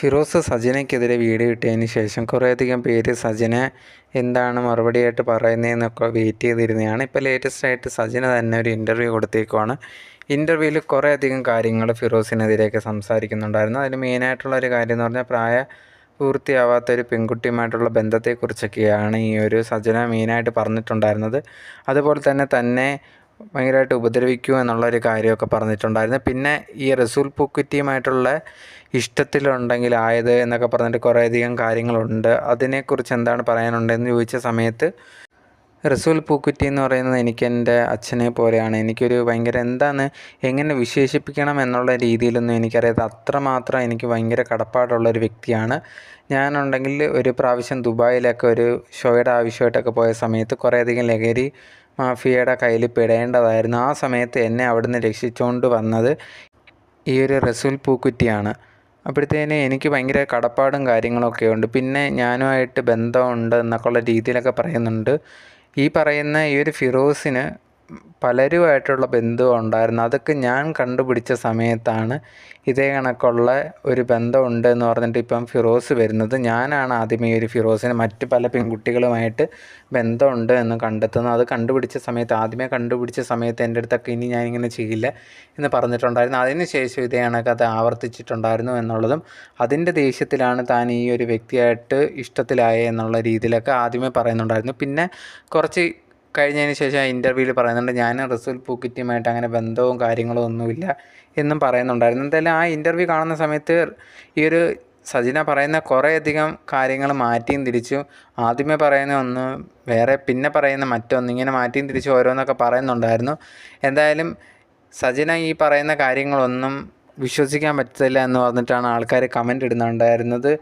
Firoz സജനയ്ക്കെതിരെ video ഇട്ടതിന് ശേഷം കുറേയധികം പേര് സജന എന്താണ് മറുപടിയായിട്ട് പറയുന്നതെന്നൊക്കെ വെയിറ്റ് ചെയ്തിരുന്നതാണ്. ഇപ്പോൾ ലേറ്റസ്റ്റായിട്ട് സജന തന്നെ ഒരു ഇൻ്റർവ്യൂ കൊടുത്തേക്കുവാണ്. ഇൻ്റർവ്യൂവിൽ കുറേയധികം കാര്യങ്ങൾ ഫിറോസിനെതിരെയൊക്കെ സംസാരിക്കുന്നുണ്ടായിരുന്നു. അതിൽ മെയിനായിട്ടുള്ളൊരു കാര്യം എന്ന് പറഞ്ഞാൽ പൂർത്തിയാവാത്തൊരു പെൺകുട്ടിയുമായിട്ടുള്ള ബന്ധത്തെക്കുറിച്ചൊക്കെയാണ് ഈ ഒരു സജന മെയിനായിട്ട് പറഞ്ഞിട്ടുണ്ടായിരുന്നത്. അതുപോലെ തന്നെ ഭയങ്കരമായിട്ട് ഉപദ്രവിക്കൂ എന്നുള്ളൊരു കാര്യമൊക്കെ പറഞ്ഞിട്ടുണ്ടായിരുന്നു. പിന്നെ ഈ റസൂൽ പൂക്കുറ്റിയുമായിട്ടുള്ള ഇഷ്ടത്തിലുണ്ടെങ്കിൽ ആയത് എന്നൊക്കെ പറഞ്ഞിട്ട് കുറേയധികം കാര്യങ്ങളുണ്ട്. അതിനെക്കുറിച്ച് എന്താണ് പറയാനുണ്ടെന്ന് ചോദിച്ച സമയത്ത് റസൂൽ പൂക്കുറ്റി എന്ന് പറയുന്നത് എനിക്കെൻ്റെ അച്ഛനെ പോലെയാണ്. എനിക്കൊരു ഭയങ്കര എങ്ങനെ വിശേഷിപ്പിക്കണം എന്നുള്ള രീതിയിലൊന്നും എനിക്കറിയാത്ത അത്രമാത്രം എനിക്ക് ഭയങ്കര കടപ്പാടുള്ളൊരു വ്യക്തിയാണ്. ഞാനുണ്ടെങ്കിൽ ഒരു പ്രാവശ്യം ദുബായിലൊക്കെ ഒരു ഷോയുടെ ആവശ്യമായിട്ടൊക്കെ പോയ സമയത്ത് കുറേയധികം ലഹരി മാഫിയയുടെ കയ്യിൽ പെടേണ്ടതായിരുന്നു. ആ സമയത്ത് എന്നെ അവിടുന്ന് രക്ഷിച്ചുകൊണ്ട് വന്നത് ഈ ഒരു റസൂൽ പൂക്കുറ്റിയാണ്. അപ്പോഴത്തേന് എനിക്ക് ഭയങ്കര കടപ്പാടും കാര്യങ്ങളൊക്കെ ഉണ്ട്. പിന്നെ ഞാനുമായിട്ട് ബന്ധമുണ്ട് എന്നൊക്കെയുള്ള രീതിയിലൊക്കെ പറയുന്നുണ്ട്. ഈ പറയുന്ന ഈ ഒരു ഫിറോസിന് പലരുമായിട്ടുള്ള ബന്ധം ഉണ്ടായിരുന്നു. അതൊക്കെ ഞാൻ കണ്ടുപിടിച്ച സമയത്താണ് ഇതേ കണക്കുള്ള ഒരു ബന്ധമുണ്ട് എന്ന് പറഞ്ഞിട്ട് ഇപ്പം ഫിറോസ് വരുന്നത്. ഞാനാണ് ആദ്യമേ ഈ ഒരു ഫിറോസിന് മറ്റ് പല പെൺകുട്ടികളുമായിട്ട് ബന്ധമുണ്ട് എന്ന് കണ്ടെത്തുന്നത്. അത് ആദ്യമേ കണ്ടുപിടിച്ച സമയത്ത് എൻ്റെ അടുത്തൊക്കെ ഇനി ഞാനിങ്ങനെ ചെയ്യില്ല എന്ന് പറഞ്ഞിട്ടുണ്ടായിരുന്നു. അതിന് ശേഷം ഇതേ കണക്ക് അത് ആവർത്തിച്ചിട്ടുണ്ടായിരുന്നു എന്നുള്ളതും അതിൻ്റെ ദേഷ്യത്തിലാണ് താൻ ഈ ഒരു വ്യക്തിയായിട്ട് ഇഷ്ടത്തിലായ എന്നുള്ള രീതിയിലൊക്കെ ആദ്യമേ പറയുന്നുണ്ടായിരുന്നു. പിന്നെ കുറച്ച് കഴിഞ്ഞതിന് ശേഷം ആ ഇൻ്റർവ്യൂവിൽ പറയുന്നുണ്ട് ഞാൻ റസൂൽ പൂക്കുറ്റിയുമായിട്ട് അങ്ങനെ ബന്ധവും കാര്യങ്ങളും ഒന്നുമില്ല എന്നും പറയുന്നുണ്ടായിരുന്നു. എന്തായാലും ആ ഇൻ്റർവ്യൂ കാണുന്ന സമയത്ത് ഈ ഒരു സജന പറയുന്ന കുറേയധികം കാര്യങ്ങൾ മാറ്റിയും തിരിച്ചും ആദ്യമേ പറയുന്ന ഒന്ന് വേറെ പിന്നെ പറയുന്ന മറ്റൊന്ന് ഇങ്ങനെ മാറ്റിയും തിരിച്ചും ഓരോന്നൊക്കെ പറയുന്നുണ്ടായിരുന്നു. എന്തായാലും സജന ഈ പറയുന്ന കാര്യങ്ങളൊന്നും വിശ്വസിക്കാൻ പറ്റത്തില്ല എന്ന് പറഞ്ഞിട്ടാണ് ആൾക്കാർ കമൻ്റ് ഇടുന്നുണ്ടായിരുന്നത്.